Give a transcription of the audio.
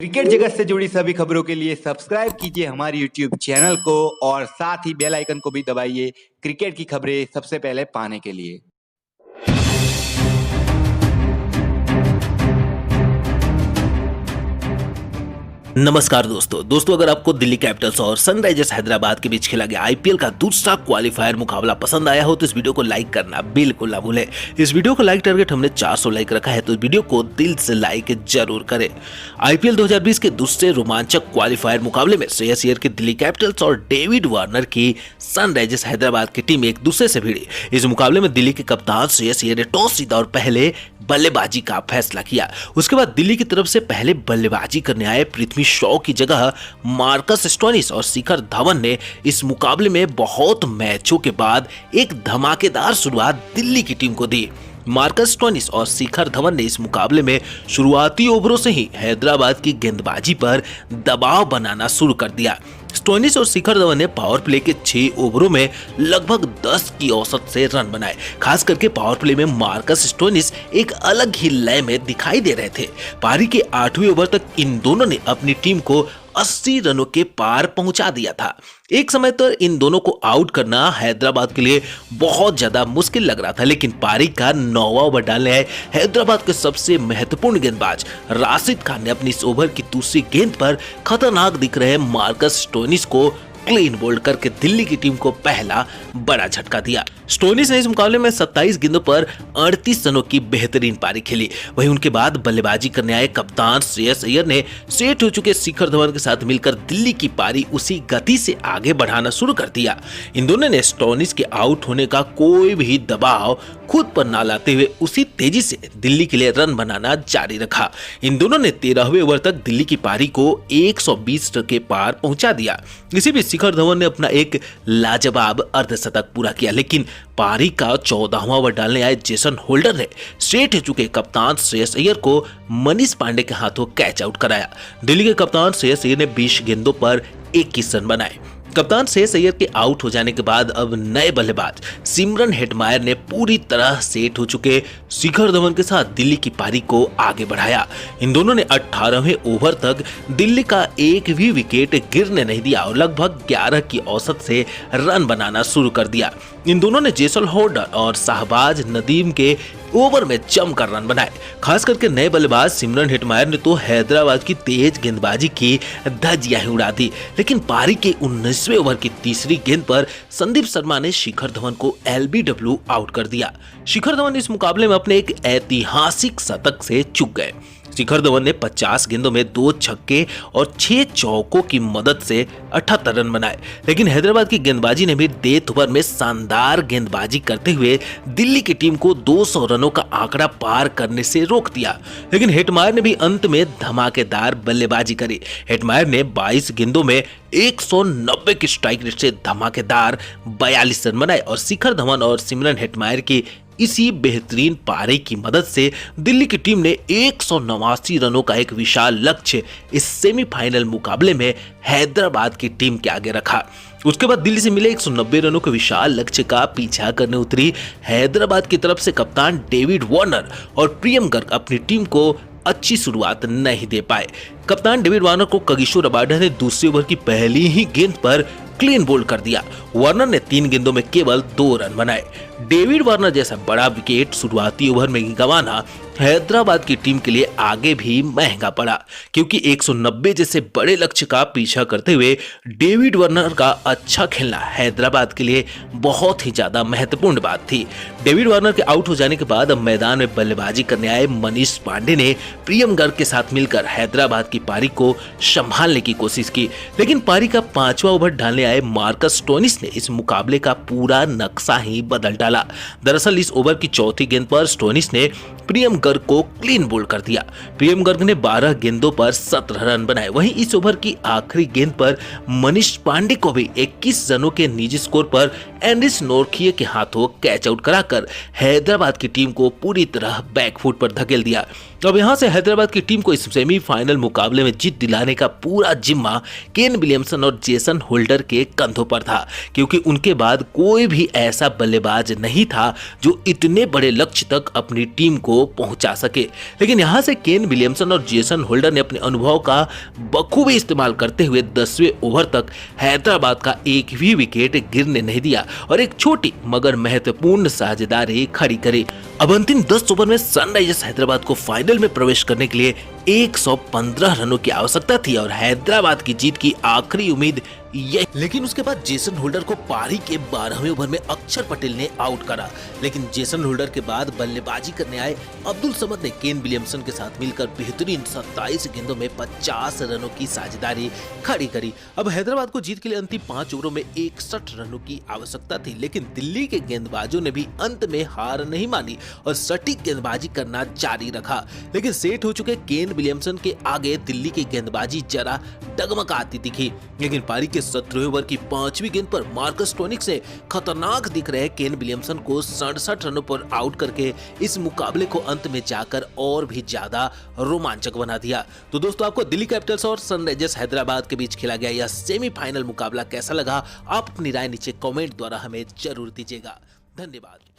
Cricket जगत से जुड़ी सभी खबरों के लिए सब्सक्राइब कीजिए हमारे यूट्यूब चैनल को और साथ ही बेल आइकन को भी दबाइए क्रिकेट की खबरें सबसे पहले पाने के लिए। नमस्कार दोस्तों अगर आपको दिल्ली कैपिटल्स और सनराइजर्स हैदराबाद के बीच खेला गया आईपीएल का दूसरा क्वालिफायर मुकाबला पसंद आया हो तो इस वीडियो को लाइक करना बिल्कुल ना भूलें। इस वीडियो को लाइक टारगेट हमने 400 लाइक रखा है तो इस वीडियो को दिल से लाइक जरूर करें। आईपीएल 2020 के दूसरे रोमांचक क्वालिफायर मुकाबले में श्रेयस अय्यर की दिल्ली कैपिटल्स और डेविड वार्नर की सनराइजर्स हैदराबाद की टीम एक दूसरे से भिड़ी। इस मुकाबले में दिल्ली के कप्तान श्रेयस अय्यर ने टॉस जीता और पहले बल्लेबाजी का फैसला किया। उसके बाद दिल्ली की तरफ से पहले बल्लेबाजी करने आए पृथ्वी शॉ की जगह मार्कस स्टोइनिस और शिखर धवन ने इस मुकाबले में बहुत मैचों के बाद एक धमाकेदार शुरुआत दिल्ली की टीम को दी। मार्कस स्टोइनिस और शिखर धवन ने इस मुकाबले में शुरुआती ओवरों से ही हैदराबाद की गेंदबाजी पर दबाव बनाना शुरू कर दिया। स्टोइनिस और शिखर धवन ने पावर प्ले के 6 ओवरों में लगभग 10 की औसत से रन बनाए। खास करके पावर प्ले में मार्कस स्टोइनिस एक अलग ही लय में दिखाई दे रहे थे। पारी के 8वें ओवर तक इन दोनों ने अपनी टीम को 80 रनों के पार पहुंचा दिया था। एक समय तो इन दोनों को आउट करना हैदराबाद के लिए बहुत ज्यादा मुश्किल लग रहा था, लेकिन पारी का 9वां ओवर डालने आए हैदराबाद के सबसे महत्वपूर्ण गेंदबाज राशिद खान ने अपनी इस ओवर की दूसरी गेंद पर खतरनाक दिख रहे मार्कस स्टोइनिस को क्लीन बोल्ड करके दिल्ली की टीम को पहला बड़ा झटका दिया। स्टोइनिस ने इस मुकाबले में 27 गेंदों पर 38 रनों की बेहतरीन पारी खेली। वहीं उनके बाद बल्लेबाजी करने आए कप्तान श्रेयस अय्यर ने सेट हो चुके शिखर धवन के साथ मिलकर दिल्ली की पारी उसी गति से आगे बढ़ाना शुरू कर दिया। इन दोनों ने स्टोइनिस के आउट होने का कोई भी दबाव खुद पर न लाते हुए उसी तेजी से दिल्ली के लिए रन बनाना जारी रखा। इन दोनों ने 13वें ओवर तक दिल्ली की पारी को 120 के पार पहुंचा दिया। इसी बीच शिखर धवन ने अपना एक लाजवाब अर्धशतक पूरा किया, लेकिन पारी का 14वां ओवर डालने आए जेसन होल्डर ने सेट हो चुके कप्तान श्रेयस अय्यर को मनीष पांडे के हाथों कैच आउट कराया। दिल्ली के कप्तान श्रेयस अय्यर ने 20 गेंदों पर 21 रन बनाए। कप्तान श्रेयस अय्यर के आउट हो जाने के बाद अब नए बल्लेबाज सिमरन हेटमायर ने पूरी तरह सेट हो चुके शिखर धवन के साथ दिल्ली की पारी को आगे बढ़ाया। इन दोनों ने 18वें ओवर तक दिल्ली का एक भी विकेट गिरने नहीं दिया और लगभग 11 की औसत से रन बनाना शुरू कर दिया। इन दोनों ने जेसन होल्डर और शाहबाज नदीम के ओवर में जमकर रन बनाए। खास करके नए बल्लेबाज सिमरन हेटमायर ने तो हैदराबाद की तेज गेंदबाजी की धज्जियां ही उड़ा दी, लेकिन पारी के 19वें ओवर की तीसरी गेंद पर संदीप शर्मा ने शिखर धवन को LBW आउट कर दिया। शिखर धवन इस मुकाबले में अपने एक ऐतिहासिक शतक से चूक गए। शिखर धवन ने 50 गेंदों में 2 छक्के और 6 चौकों की मदद से 78 रन बनाए, लेकिन हैदराबाद की गेंदबाजी ने भी डेथ ओवर में शानदार गेंदबाजी करते हुए दिल्ली की टीम को 200 रनों का आंकड़ा पार करने से रोक दिया। लेकिन हेटमायर ने भी अंत में धमाकेदार बल्लेबाजी करी। हेटमायर ने 22 गेंदों में 190 की स्ट्राइक रेट से धमाकेदार 42 रन बनाए और शिखर धवन और सिमरन हेटमायर की इसी बेहतरीन पारी की मदद से दिल्ली की टीम ने 189 रनों का एक विशाल लक्ष्य इस सेमीफाइनल मुकाबले में हैदराबाद की टीम के आगे रखा। उसके बाद दिल्ली से मिले 190 रनों के विशाल लक्ष्य का पीछा करने उतरी हैदराबाद की तरफ से कप्तान डेविड वार्नर और प्रियम गर्ग अपनी टीम को अच्छी शुरुआत नहीं दे पाए। कप्तान डेविड वार्नर को कगिसो रबाडा ने दूसरे ओवर की पहली ही गेंद पर क्लीन बोल्ड कर दिया। वार्नर ने 3 गेंदों में केवल 2 रन बनाए। डेविड वार्नर जैसा बड़ा विकेट शुरुआती ओवर में गंवाना हैदराबाद की टीम के लिए आगे भी महंगा पड़ा, क्योंकि 190 जैसे बड़े लक्ष्य का पीछा करते हुए डेविड वार्नर का अच्छा खेलना हैदराबाद के लिए बहुत ही ज्यादा महत्वपूर्ण बात थी। डेविड वार्नर के आउट हो जाने के बाद अब मैदान में बल्लेबाजी करने आए मनीष पांडे ने प्रियम गर्ग के साथ मिलकर हैदराबाद की पारी को संभालने की कोशिश की, लेकिन पारी का 5वां ओवर डालने आए मार्कस स्टोइनिस ने इस मुकाबले का पूरा नक्शा ही बदल डाला। दरअसल इस ओवर की चौथी गेंद पर स्टोइनिस ने प्रियम गर्ग को क्लीन बोल्ड कर दिया। प्रियम गर्ग ने 12 गेंदों पर 17 रन बनाए। वहीं इस ओवर की आखिरी गेंद पर मनीष पांडे को भी 21 रनों के निजी स्कोर पर एंड्रिस नोर्किए के हाथों कैच आउट कराकर हैदराबाद की टीम को पूरी तरह बैकफुट पर धकेल दिया। अब यहां से हैदराबाद की टीम को इस सेमीफाइनल मुकाबले में जीत दिलाने का पूरा जिम्मा केन विलियमसन और जेसन होल्डर के कंधों पर था, क्योंकि उनके बाद कोई भी ऐसा बल्लेबाज नहीं था जो इतने बड़े लक्ष्य तक अपनी टीम को पहुंचा सके। लेकिन यहां से केन विलियमसन और जेसन होल्डर ने अपने अनुभव का बखूबी इस्तेमाल करते हुए 10वें ओवर तक हैदराबाद का एक भी विकेट गिरने नहीं दिया और एक छोटी मगर महत्वपूर्ण साझेदारी खड़ी करी। अब अंतिम 10 ओवर में सनराइजर्स हैदराबाद को फाइनल में प्रवेश करने के लिए 115 रनों की आवश्यकता थी और हैदराबाद की जीत की आखिरी उम्मीद यही। लेकिन उसके बाद जेसन होल्डर को पारी के 12वें ओवर में अक्षर पटेल ने आउट करा। लेकिन जेसन होल्डर के बाद बल्लेबाजी करने आए अब्दुल समद ने केन विलियमसन के साथ मिलकर बेहतरीन 27 गेंदों में 50 रनों की साझेदारी खड़ी करी। अब हैदराबाद को जीत के लिए अंतिम 5 ओवरों में 61 रनों की आवश्यकता थी, लेकिन दिल्ली के गेंदबाजों ने भी अंत में हार नहीं मानी और सटीक गेंदबाजी करना जारी रखा। लेकिन सेट हो चुके केन विलियमसन के आगे दिल्ली की गेंदबाजी जरा डगमगाती दिखी। लेकिन पारी के 17वें ओवर की 5वीं गेंद पर मार्कस स्टोइनिस से खतरनाक दिख रहे केन विलियमसन को 67 रनों पर आउट करके इस मुकाबले को अंत में जाकर और भी ज्यादा रोमांचक बना दिया। तो दोस्तों, आपको दिल्ली कैपिटल्स और सनराइजर्स हैदराबाद के बीच खेला गया यह सेमीफाइनल मुकाबला कैसा लगा? आप अपनी राय नीचे कमेंट द्वारा हमें जरूर दीजिएगा। धन्यवाद।